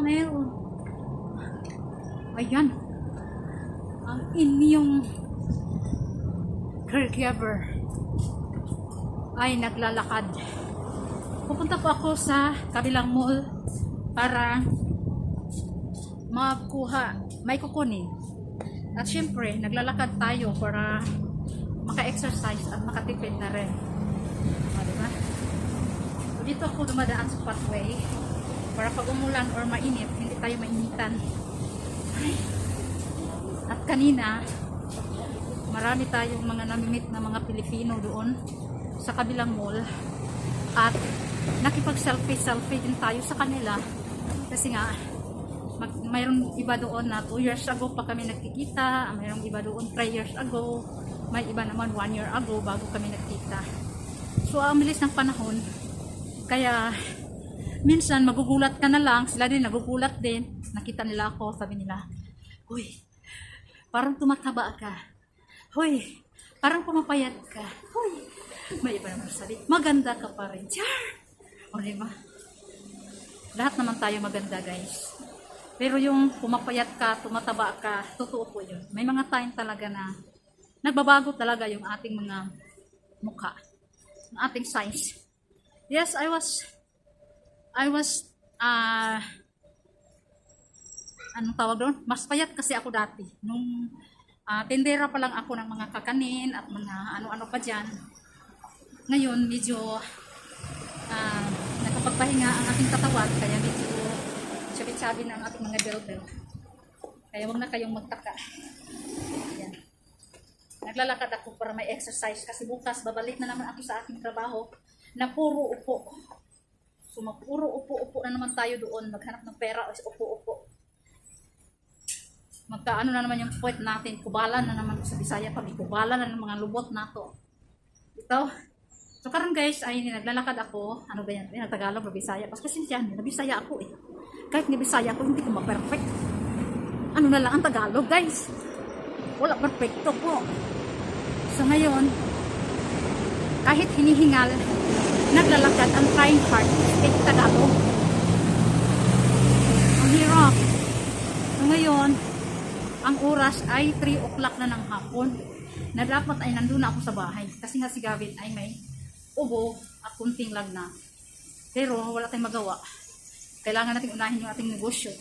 channel. Ayan. Ang inyong caregiver ay naglalakad. Pupunta po ako sa kabilang mall para may kukunin. At syempre, naglalakad tayo para maka-exercise at makatipid na rin. O, diba? So, dito ako dumadaan sa pathway para pag umulan or mainit, hindi tayo mainitan. Ay. At kanina, marami tayong mga namimit na mga Pilipino doon sa kabilang mall. At nakipag-selfie din tayo sa kanila. Kasi nga, mayroong iba doon na 2 years ago pa kami nagkikita. Mayroong iba doon 3 years ago. May iba naman 1 year ago bago kami nagkita. So, ang bilis ng panahon. Kaya, minsan magugulat ka na lang. Sila din nagugulat din. Nakita nila ako. Sabi nila, "Uy, parang tumataba ka. Hoy, parang pumapayat ka. Hoy." May iba naman sabi, "Maganda ka pa rin." Char! O, diba? Lahat naman tayo maganda, guys. Pero yung pumapayat ka, tumataba ka, totoo po yun. May mga time talaga na nagbabago talaga yung ating mga mukha. Yung ating size. Yes, I was anong tawag doon? Mas payat kasi ako dati. Nung tindera pa lang ako ng mga kakanin at mga ano-ano pa dyan. Ngayon, medyo nakapagpahinga ang aking katawan, kaya medyo sabi-sabi na ang ating mga bel-bel. Kaya huwag na kayong magtaka. Ayan. Naglalakad ako para may exercise kasi bukas babalik na naman ako sa aking trabaho na puro upo. So, puro upo-upo na naman tayo doon. Maghanap ng pera o upo-upo. Magkaano na naman yung puwet natin. Kubalan na naman sa Bisaya pa. May kubalan na ng mga lubot na to. Ito. So, karon guys, ay naglalakad ako. Ano ba yan? Tagalog o Bisaya? Kasi yan, Bisaya ako eh. Kahit ni Bisaya ako, hindi ko ma-perfect. Ano na lang ang Tagalog, guys? Wala perfecto po. So, ngayon, kahit hinihingal, naglalakad ang trying hard to speak Tagalog. Ang hirap. So, ngayon, ang oras ay 3 o'clock na ng hapon na dapat ay nandun na ako sa bahay. Kasi nga si Gavin ay may ubo at kunting lagnat. Pero wala tayong magawa. Kailangan natin unahin yung ating negosyo.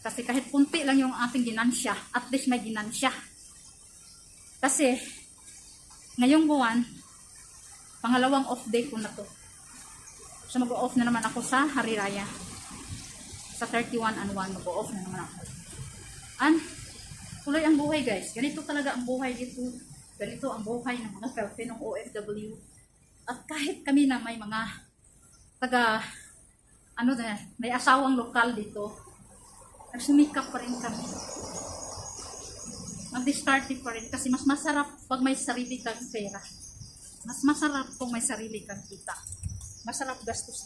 Kasi kahit kunti lang yung ating ginansya, at least may ginansya. Kasi, ngayong buwan, pangalawang off day ko na to. So mag-off na naman ako sa Hari Raya. Sa 31 and 1, mag-off na naman ako. And, tuloy ang buhay guys. Ganito talaga ang buhay dito. Ganito ang buhay ng mga Filipinong OFW. At kahit kami na may mga may asawang lokal dito, nagsumikap pa rin kami. Mag-discarte pa rin kasi mas masarap pag may sarili kang pera. Mas masarap kung may sarili kang kita. Masarap gastos.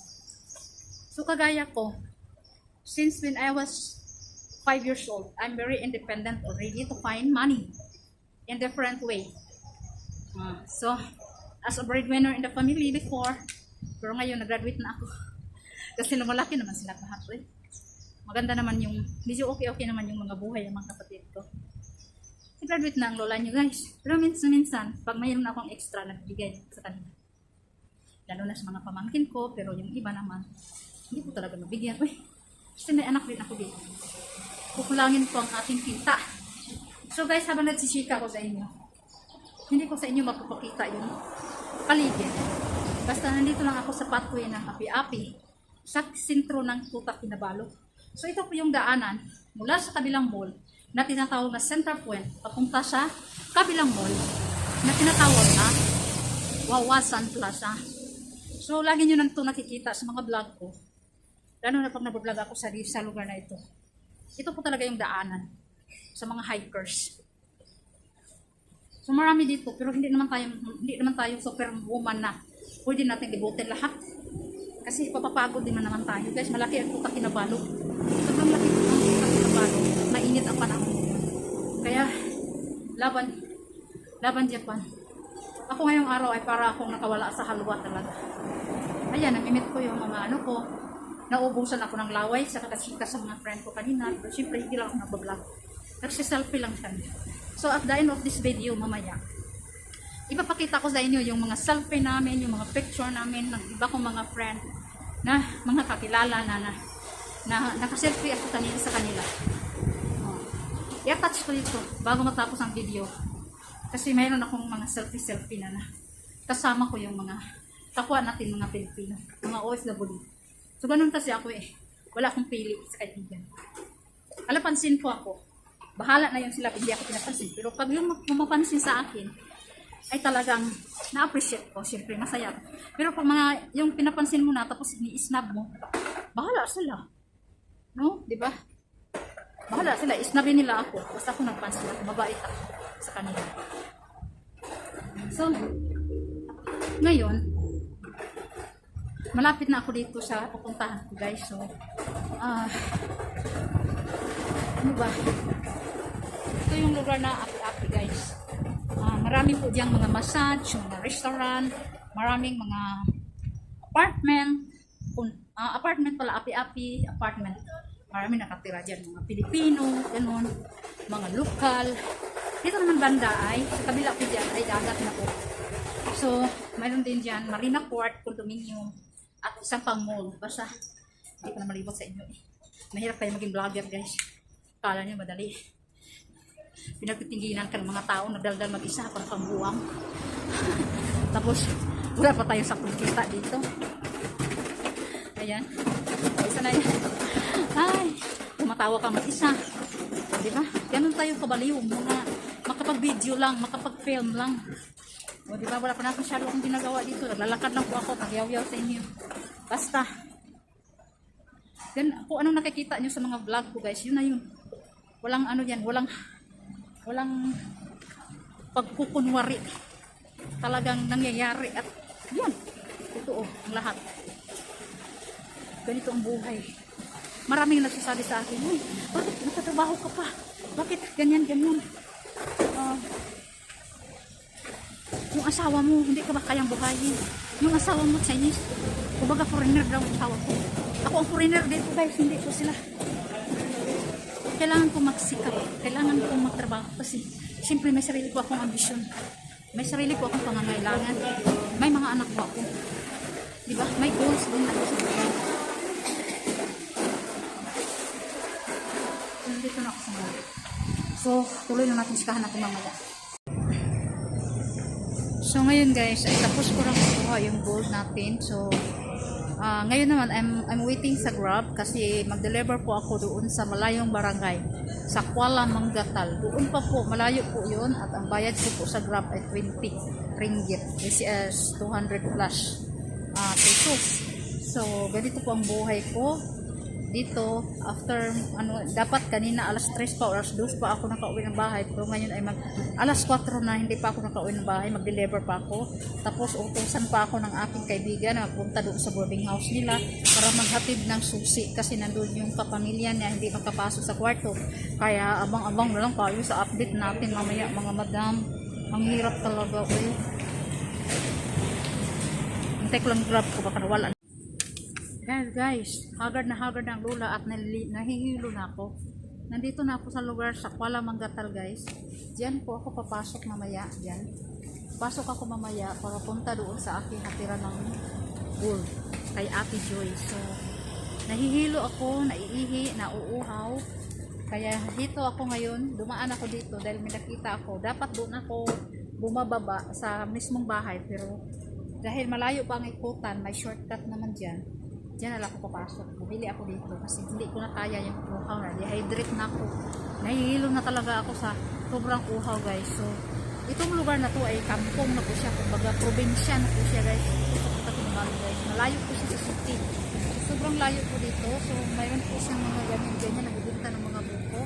So kagaya ko, since when I was 5 years old, I'm very independent already to find money in different way. So, as a breadwinner in the family before, pero ngayon nag-graduate na ako. Kasi lumalaki naman sila lahat. Maganda naman yung, medyo okay naman yung mga buhay ng mga kapatid ko. Nag-graduate na ang lola nyo guys. Pero minsan, pag mayroon akong extra, nagbigay sa kanila. Lalo na sa mga pamangkin ko, pero yung iba naman, hindi ko talaga mabigyan. Kasi may anak rin ako dito. Kukulangin ko ang ating kita. So guys, habang nagsisika ko sa inyo, hindi ko sa inyo magpapakita yung paligid. Basta nandito lang ako sa pathway ng api-api sa sentro ng Tuta Kinabalu. So ito po yung daanan mula sa kabilang mall na tinatawag na Center Point papunta sa kabilang mall na tinatawag na Wawasan Plaza. So lagi nyo nang ito nakikita sa mga vlog ko. Lalo na pag nag-vlog ako sa lugar na ito. Ito po talaga yung daanan sa mga hikers. So marami dito pero hindi naman tayo superwoman na pwede natin libutin lahat. Kasi papapagod din naman tayo. Guys, malaki ang Tuta Kinabalu. Sobrang laki ang Tuta Kinabalu. Mainit ang panahon. Kaya, laban Japan. Ako ngayong araw ay para akong nakawala sa halwa talaga. Ayan, namimit ko yung mga ano ko. naubusan ako ng laway sa kakasika sa mga friend ko kanina. Pero syempre, hindi lang ako nabablog. Nagsiselfie lang siya. So, at the end of this video, mamaya, ipapakita ko sa inyo yung mga selfie namin, yung mga picture namin ng iba kong mga friend na mga kakilala na nakaselfie ako kanina sa kanila. I-attach ko dito bago matapos ang video. Kasi mayroon akong mga selfie na kasama ko yung mga kapwa natin mga Pilipino, mga OFW. So ganun kasi ako wala akong pili sa kaibigan. Alapansin ko ako. Bahala na yung sila, hindi ako pinapansin. Pero pag yung mapapansin sa akin, ay talagang na-appreciate ko. Siyempre, masaya. Pero pag mga, yung pinapansin mo na, tapos ni-snub mo, bahala sila. No? Diba? Bahala sila. Isnabin nila ako. Basta ako nagpansin ako. Mabait ako sa kanila. So, ngayon, malapit na ako dito sa pupuntahan ko, guys. So, ano ba? Ito yung lugar na api-api, guys. Marami po diyang mga massage, mga restaurant, maraming mga apartment pala, api-api, apartment. Marami nakatira dyan, mga Pilipino, ganun, mga lokal. Dito naman banda ay, sa kabila po dyan, ay dagat na po. So, mayroon din dyan, Marina Court, condominium, at isang pang mall. Basta, hindi ko na malibot sa inyo eh. Mahirap kayo maging vlogger, guys. Kala nyo madali. Pinagtitinginan ka ng mga tao, nagdaldal mag-isa, pang pambuwang. Tapos, wala pa tayo sa kulkita dito. Ayan. Isa na yan. Ay, tumatawa ka mag-isa. Diba? Ganun tayo kabaliw. Mga makapag-video lang, makapag-film lang. O diba, wala pa na masyado akong ginagawa dito. Naglalakad lang po ako, pag-yaw-yaw sa inyo. Basta. Then, kung anong nakikita nyo sa mga vlog ko, guys, yun na yun. Walang ano yan, walang pagkukunwari. Talagang nangyayari at yan. Totoo, ang lahat. Ganito ang buhay. Maraming nagsasabi sa akin, "Uy, bakit nagtatrabaho ka pa? Bakit ganyan?" Yung asawa mo, hindi ka ba kayang buhayin? Yung asawa mo, Chinese. Kumbaga foreigner daw ang asawa ko. Ako ang foreigner dito, guys, hindi ko sila. Kailangan ko magsikap. Kailangan ko magtrabaho kasi siyempre may sarili ko akong ambisyon. May sarili ko akong pangangailangan. May mga anak ko ako. Diba? May goals din ako sa buhay. Nandito na ako sa mga. So, tuloy na natin sikahan natin mamaya. So, ngayon guys, ay tapos ko lang kukuha yung gold natin. So, ngayon naman, I'm waiting sa Grab kasi mag-deliver po ako doon sa malayong barangay sa Kuala Manggatal. Doon pa po, malayo po yun at ang bayad ko po sa Grab ay 20 ringgit. This is 200 plus pesos. So, ganito po ang buhay ko dito. After, dapat kanina alas 3 pa o alas 2 pa ako nakauwi ng bahay. Pero ngayon ay alas 4 na, hindi pa ako nakauwi ng bahay. Mag-deliver pa ako. Tapos, utusan pa ako ng aking kaibigan na magpunta doon sa boarding house nila para maghatid ng susi. Kasi nandun yung kapamilya niya, hindi makapasok sa kwarto. Kaya, abang-abang na lang tayo sa update natin mamaya, mga madam. Ang hirap talaga. Hintay ko lang Grab ko, baka nawala. Guys, haggard na ang lula at nahihilo na ako. Nandito na ako sa lugar sa Kuala Manggatal, guys. Diyan po ako papasok mamaya. Diyan. Pasok ako mamaya para punta doon sa aking hatira ng gold kay Ate Joy. So, nahihilo ako, naiihi, nauuhaw. Kaya dito ako ngayon, dumaan ako dito dahil may nakita ako. Dapat doon ako bumababa sa mismong bahay. Pero dahil malayo pa ang ikutan, may shortcut naman dyan. Diyan na lang ako papasok. Bumili ako dito kasi hindi ko na kaya yung uhaw na. Dehydrate na ako. Nahihilo na talaga ako sa sobrang uhaw, guys. So, itong lugar na to ay kampong na po siya. Kumbaga, probinsya na po siya, guys. Ito po katinumalo, guys. Malayo po siya sa city. Sobrang layo po dito. So, mayroon po siyang mga ganyan-ganyan. Nagbibinta ng mga buko.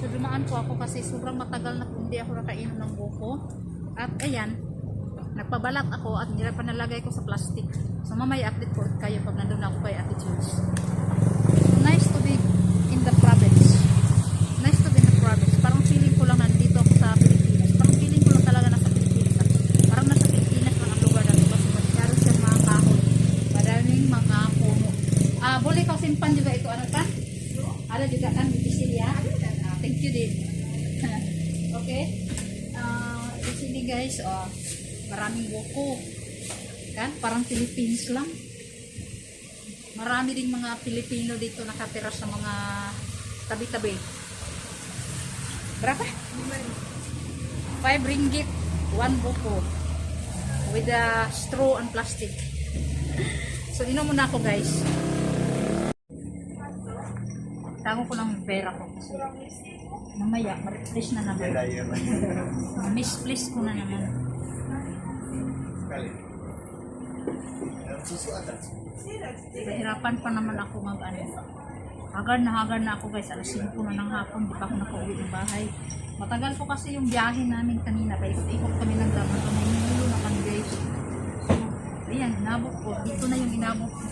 So, dumaan po ako kasi sobrang matagal na po hindi ako nakainom ng buko. At ayan, nagpabalat ako at panalagay ko sa plastic. So mamaya update ko kayo pag nandun ako kay Ate Jules. Nice to be in the province. Nice to be in the province. Parang feeling ko lang nandito ako sa Pilipinas. Parang feeling ko lang talaga nasa Pilipinas. Parang nasa Pilipinas lang ang lugar na ito. Kasi masyado siya mga kahoy. Maraming mga puno. Boleh kau Ada juga kan di sini ya. Thank you din. Oke. Di sini guys, maraming buko. Kan parang Philippines lang. Marami ding mga Pilipino dito nakatira sa mga tabi-tabi. Berapa? 5 ringgit, 1 buko. With a straw and plastic. So, inom muna ako guys. Tago ko lang yung pera ko. Kasi mamaya, ma-replace na naman. Misplace ko na naman. Kahirapan pa naman ako mag-ano. Hagar na ako guys. Alas 5 na ng hapon. Di pa ako nakauwi ng bahay. Matagal po kasi yung biyahe namin kanina. Paikot-ikot kami ng daman. Paminulo na kami guys. Ayan, inabot ko. Dito na yung inabot ko.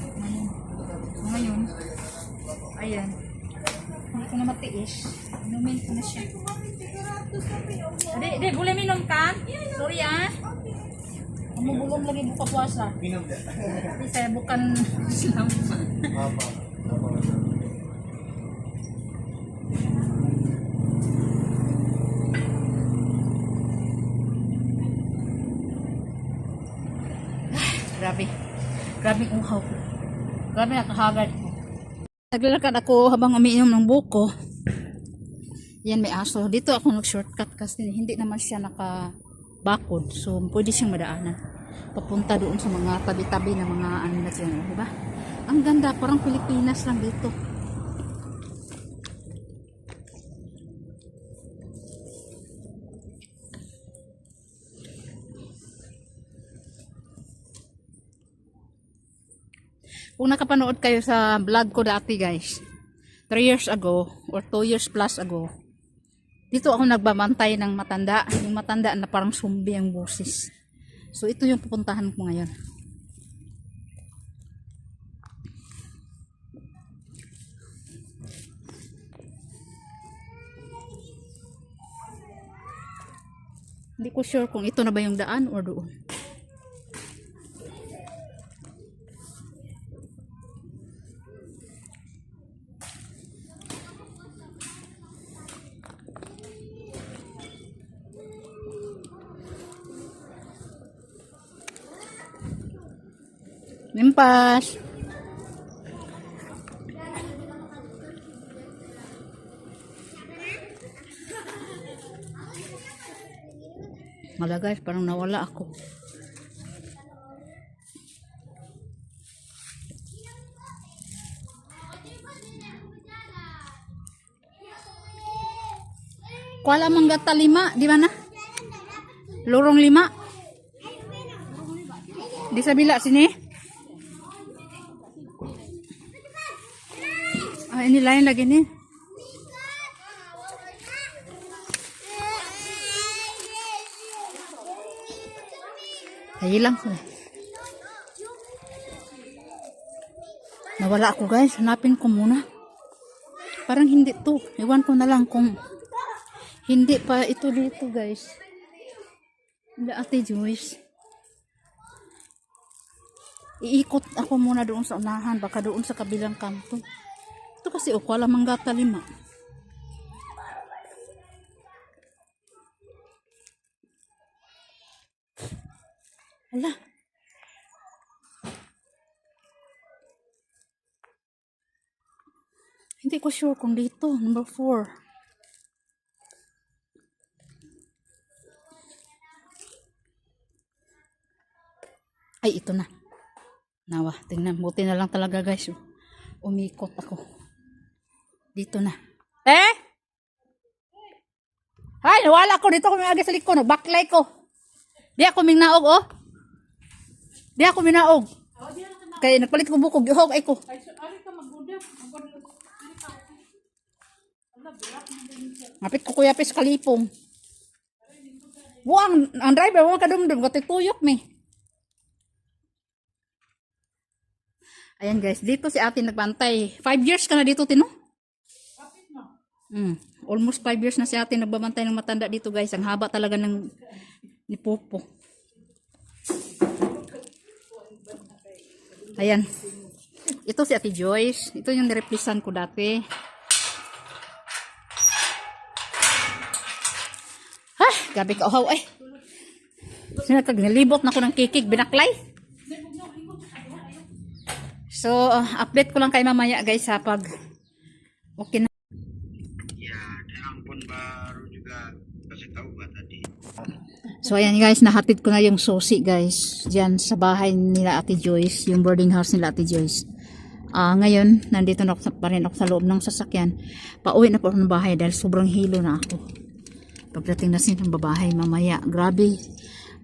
Ngayon, ayan. Hindi ko na matiis. Inumin ko na siya. Di, boleh minum kan? Sorry ya. Kamu belum lagi buka puasa. Minum deh. Tapi saya bukan Islam. Apa? Grabe. Grabe uhaw ko. Grabe nakahagad ko. Naglalakad ako habang umiinom ng buko. Yan, may aso. Dito ako nag-shortcut kasi hindi naman siya naka-bakod. So, pwede siyang madaanan. Papunta doon sa mga tabi-tabi na mga ano na dyan. Diba? Ang ganda. Parang Pilipinas lang dito. Kung nakapanood kayo sa vlog ko dati guys, 3 years ago or 2 years plus ago, dito ako nagbabantay ng matanda. Yung matanda na parang zombie ang boses. So ito yung pupuntahan ko ngayon. Hindi ko sure kung ito na ba yung daan or doon. Limpas. Wala guys, parang nawala ako. Kuala Manggata 5, di mana? Lorong 5. Di sebelah sini. Ah, ini lain lagi nih. Hilang sila. Nawala ako guys. Hanapin ko muna. Parang hindi to. Iwan ko na lang kung hindi pa ito dito guys. Hindi Ate Joyce. Iikot ako muna doon sa unahan. Baka doon sa kabilang kanto. Ito kasi Kuala Manggata 5. Hala. Hindi ko sure kung dito. Number 4. Ay, ito na. Nawa, tingnan. Buti na lang talaga guys. Umikot ako. Dito na. Ay, nawala ko. Dito ko may aga sa likod. Backlight ko. Di ako minaog, oh. Di ako minaog. Kaya nagpalit ko bukog. Ihog ay ko. Mapit ko kuya pis kalipong. Buang, ang driver, buang kadumdum. Gatituyok me. Ayan guys, dito si ate nagbantay. 5 years ka na dito, Tino? Almost 5 years na si ate nagbabantay ng matanda dito guys. Ang haba talaga ng ni Popo. Ayan. Ito si Ate Joyce. Ito yung nireplisan ko dati. Gabi ka, oh, eh. Sinatag, nalibot na ko ng kikig, binaklay. So, update ko lang kay mamaya guys ha, pag okay na. Ampun baru juga kasih tahu Mbak tadi. So, ayan guys, nahatid ko na yung susi guys, dyan sa bahay nila Ate Joyce, yung boarding house nila Ate Joyce. Ngayon, nandito na ako pa rin ako sa loob ng sasakyan. Pauwi na po ako ng bahay dahil sobrang hilo na ako. Pagdating na siya ng babahay mamaya, grabe.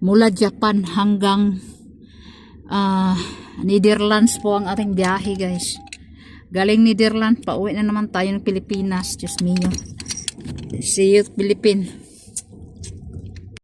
Mula Japan hanggang Netherlands po ang ating biyahe guys. Galing Netherlands, pauwi na naman tayo ng Pilipinas. Diyos mio. See you Philippines.